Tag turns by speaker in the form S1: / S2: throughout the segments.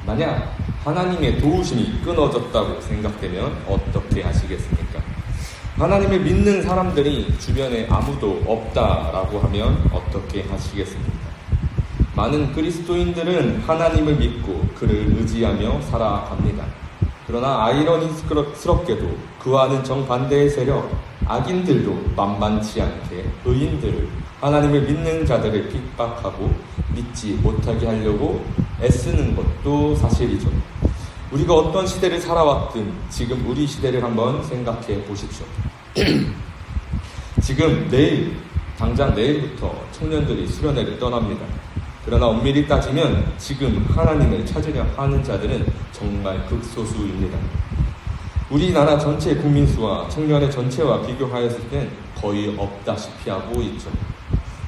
S1: 만약 하나님의 도우심이 끊어졌다고 생각되면 어떻게 하시겠습니까? 하나님을 믿는 사람들이 주변에 아무도 없다라고 하면 어떻게 하시겠습니까? 많은 그리스도인들은 하나님을 믿고 그를 의지하며 살아갑니다. 그러나 아이러니스럽게도 그와는 정반대의 세력, 악인들도 만만치 않게 의인들을, 하나님을 믿는 자들을 핍박하고 믿지 못하게 하려고 애쓰는 것도 사실이죠. 우리가 어떤 시대를 살아왔든 지금 우리 시대를 한번 생각해 보십시오. 지금 당장 내일부터 청년들이 수련회를 떠납니다. 그러나 엄밀히 따지면 지금 하나님을 찾으려 하는 자들은 정말 극소수입니다. 우리나라 전체 국민수와 청년의 전체와 비교하였을 땐 거의 없다시피 하고 있죠.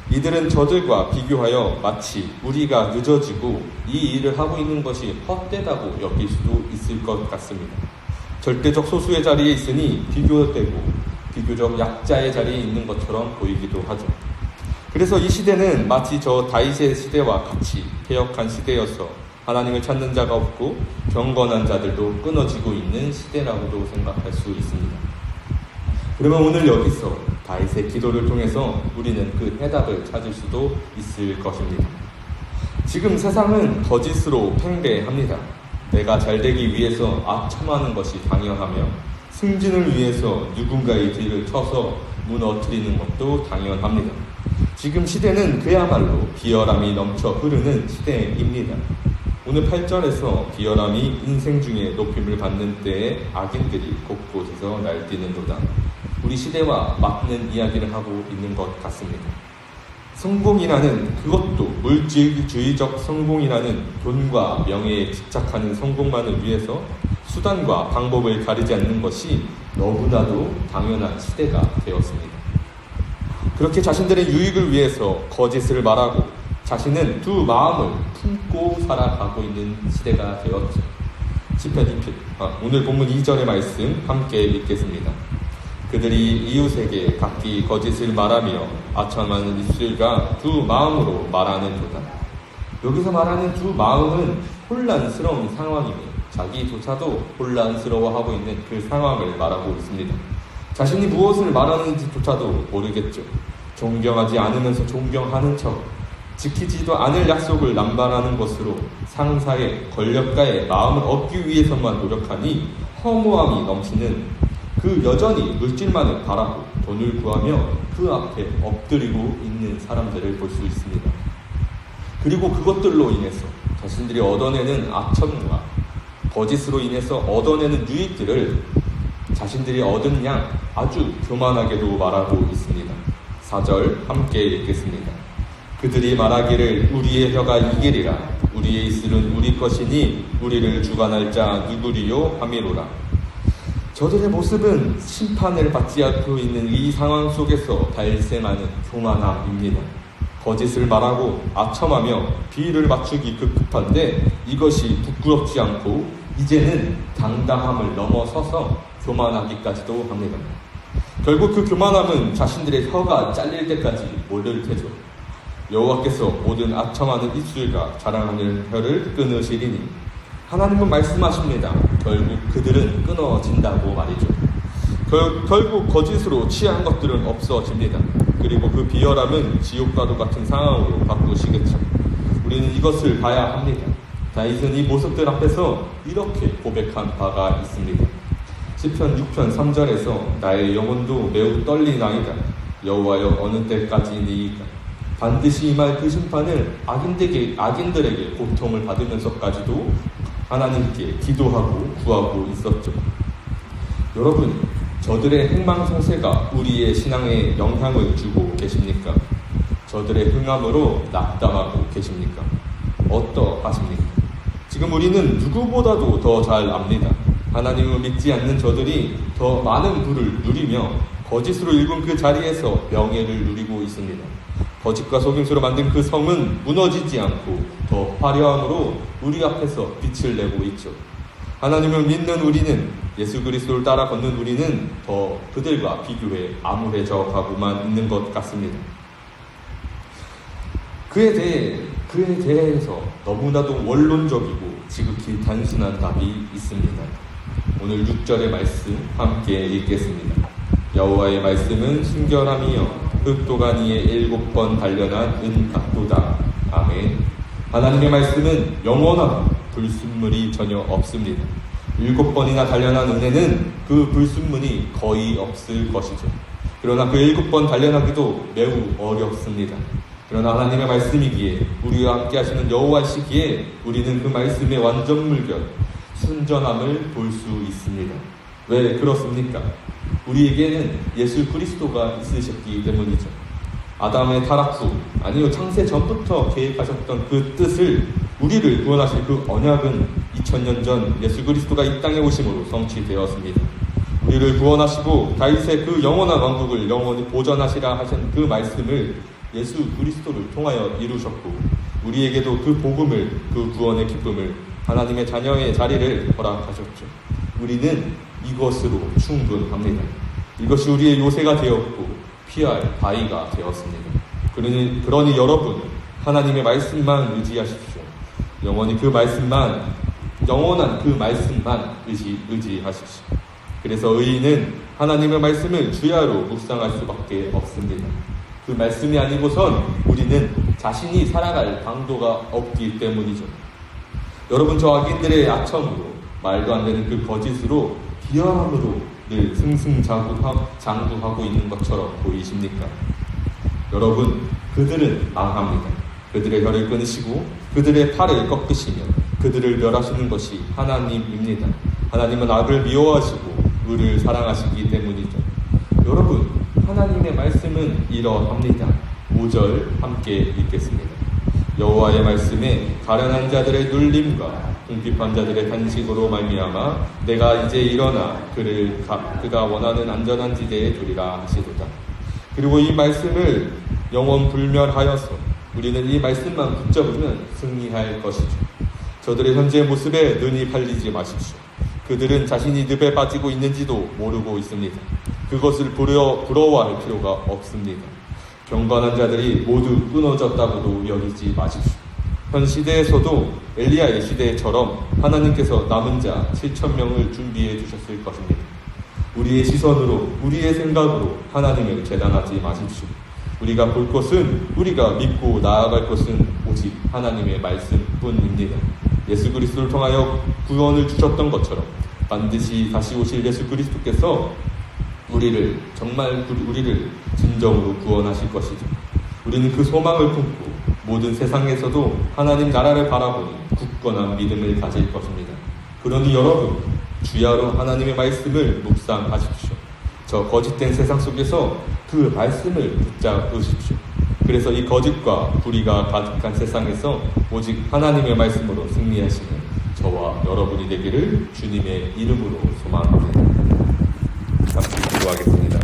S1: 이들은 저들과 비교하여 마치 우리가 늦어지고 이 일을 하고 있는 것이 헛되다고 여길 수도 있을 것 같습니다. 절대적 소수의 자리에 있으니 비교되고 비교적 약자의 자리에 있는 것처럼 보이기도 하죠. 그래서 이 시대는 마치 저 다윗의 시대와 같이 패역한 시대여서 하나님을 찾는 자가 없고 경건한 자들도 끊어지고 있는 시대라고도 생각할 수 있습니다. 그러면 오늘 여기서 다윗의 기도를 통해서 우리는 그 해답을 찾을 수도 있을 것입니다. 지금 세상은 거짓으로 팽배합니다. 내가 잘되기 위해서 아첨하는 것이 당연하며 승진을 위해서 누군가의 뒤를 쳐서 무너뜨리는 것도 당연합니다. 지금 시대는 그야말로 비열함이 넘쳐 흐르는 시대입니다. 오늘 8절에서 비열함이 인생 중에 높임을 받는 때에 악인들이 곳곳에서 날뛰는도다. 우리 시대와 맞는 이야기를 하고 있는 것 같습니다. 성공이라는, 그것도 물질주의적 성공이라는 돈과 명예에 집착하는 성공만을 위해서 수단과 방법을 가리지 않는 것이 너무나도 당연한 시대가 되었습니다. 그렇게 자신들의 유익을 위해서 거짓을 말하고 자신은 두 마음을 품고 살아가고 있는 시대가 되었죠. 시편 2편, 오늘 본문 2절의 말씀 함께 읽겠습니다. 그들이 이웃에게 각기 거짓을 말하며 아첨하는 입술과 두 마음으로 말하는도다. 여기서 말하는 두 마음은 혼란스러운 상황이며 자기조차도 혼란스러워하고 있는 그 상황을 말하고 있습니다. 자신이 무엇을 말하는지조차도 모르겠죠. 존경하지 않으면서 존경하는 척, 지키지도 않을 약속을 남발하는 것으로 상사의 권력가의 마음을 얻기 위해서만 노력하니 허무함이 넘치는, 그 여전히 물질만을 바라고 돈을 구하며 그 앞에 엎드리고 있는 사람들을 볼 수 있습니다. 그리고 그것들로 인해서 자신들이 얻어내는 아첨과 거짓으로 인해서 얻어내는 유익들을 자신들이 얻은 양 아주 교만하게도 말하고 있습니다. 4절 함께 읽겠습니다. 그들이 말하기를 우리의 혀가 이기리라. 우리의 입술은 우리 것이니 우리를 주관할 자 누구리요 하미로라. 저들의 모습은 심판을 받지 않고 있는 이 상황 속에서 발생하는 교만함입니다. 거짓을 말하고 아첨하며 비위를 맞추기 급급한데 이것이 부끄럽지 않고 이제는 당당함을 넘어서서 교만하기까지도 합니다. 결국 그 교만함은 자신들의 혀가 잘릴 때까지 몰릴 테죠. 여호와께서 모든 아첨하는 입술과 자랑하는 혀를 끊으시리니, 하나님은 말씀하십니다. 결국 그들은 끊어진다고 말이죠. 결국 거짓으로 취한 것들은 없어집니다. 그리고 그 비열함은 지옥과도 같은 상황으로 바꾸시겠죠. 우리는 이것을 봐야 합니다. 다윗은 이 모습들 앞에서 이렇게 고백한 바가 있습니다. 시편 6편 3절에서 나의 영혼도 매우 떨리나이다. 여호와여 어느 때까지니이까. 반드시 임할 그 심판을 악인들에게 고통을 받으면서까지도 하나님께 기도하고 구하고 있었죠. 여러분, 저들의 흥망성쇠가 우리의 신앙에 영향을 주고 계십니까? 저들의 흥함으로 낙담하고 계십니까? 어떠하십니까? 지금 우리는 누구보다도 더 잘 압니다. 하나님을 믿지 않는 저들이 더 많은 부를 누리며 거짓으로 일군 그 자리에서 명예를 누리고 있습니다. 거짓과 속임수로 만든 그 성은 무너지지 않고 더 화려함으로 우리 앞에서 빛을 내고 있죠. 하나님을 믿는 우리는, 예수 그리스도를 따라 걷는 우리는 더 그들과 비교해 암울해져 가고만 있는 것 같습니다. 그에 대해 그에 대해서 너무나도 원론적이고 지극히 단순한 답이 있습니다. 오늘 6절의 말씀 함께 읽겠습니다. 여호와의 말씀은 순결함이여 흑도가니에 7번 단련한 은각도다. 아멘. 하나님의 말씀은 영원하고 불순물이 전혀 없습니다. 7번이나 단련한 은혜는 그 불순물이 거의 없을 것이죠. 그러나 그 7번 단련하기도 매우 어렵습니다. 그러나 하나님의 말씀이기에, 우리와 함께 하시는 여호와시기에 우리는 그 말씀의 완전 물결, 순전함을 볼 수 있습니다. 왜 그렇습니까? 우리에게는 예수 그리스도가 있으셨기 때문이죠. 아담의 타락 후, 아니요 창세 전부터 계획하셨던 그 뜻을, 우리를 구원하실 그 언약은 2000년 전 예수 그리스도가 이 땅에 오심으로 성취되었습니다. 우리를 구원하시고 다윗의 그 영원한 왕국을 영원히 보전하시라 하신 그 말씀을 예수 그리스도를 통하여 이루셨고, 우리에게도 그 복음을, 그 구원의 기쁨을, 하나님의 자녀의 자리를 허락하셨죠. 우리는 이것으로 충분합니다. 이것이 우리의 요새가 되었고 피할 바위가 되었습니다. 그러니 여러분, 하나님의 말씀만 의지하십시오. 영원한 그 말씀만 의지하십시오. 그래서 의인은 하나님의 말씀을 주야로 묵상할 수밖에 없습니다. 그 말씀이 아니고선 우리는 자신이 살아갈 방도가 없기 때문이죠. 여러분, 저 악인들의 악천으로, 말도 안 되는 그 거짓으로, 비열함으로 늘 승승장구하고 있는 것처럼 보이십니까? 여러분, 그들은 망합니다. 그들의 혀를 끊으시고 그들의 팔을 꺾으시며 그들을 멸하시는 것이 하나님입니다. 하나님은 악을 미워하시고 의를 사랑하시기 때문이죠. 여러분, 하나님의 말씀은 이러합니다. 5절 함께 읽겠습니다. 여호와의 말씀에 가련한 자들의 눌림과 궁핍한 자들의 단식으로 말미암아 내가 이제 일어나 그가 원하는 안전한 지대에 두리라 하시도다. 그리고 이 말씀을 영원 불멸하여서 우리는 이 말씀만 붙잡으면 승리할 것이죠. 저들의 현재 모습에 눈이 팔리지 마십시오. 그들은 자신이 늪에 빠지고 있는지도 모르고 있습니다. 그것을 부러워할 필요가 없습니다. 경건한 자들이 모두 끊어졌다고도 여기지 마십시오. 현 시대에서도 엘리야의 시대처럼 하나님께서 남은 자 7,000명을 준비해 주셨을 것입니다. 우리의 시선으로, 우리의 생각으로 하나님을 재단하지 마십시오. 우리가 볼 것은, 우리가 믿고 나아갈 것은 오직 하나님의 말씀뿐입니다. 예수 그리스도를 통하여 구원을 주셨던 것처럼 반드시 다시 오실 예수 그리스도께서 우리를 진정으로 구원하실 것이죠. 우리는 그 소망을 품고 모든 세상에서도 하나님 나라를 바라보니 굳건한 믿음을 가질 것입니다. 그러니 여러분, 주야로 하나님의 말씀을 묵상하십시오. 저 거짓된 세상 속에서 그 말씀을 붙잡으십시오. 그래서 이 거짓과 불의가 가득한 세상에서 오직 하나님의 말씀으로 승리하시는 저와 여러분이 되기를 주님의 이름으로 소망합니다. 잠시 기도하겠습니다.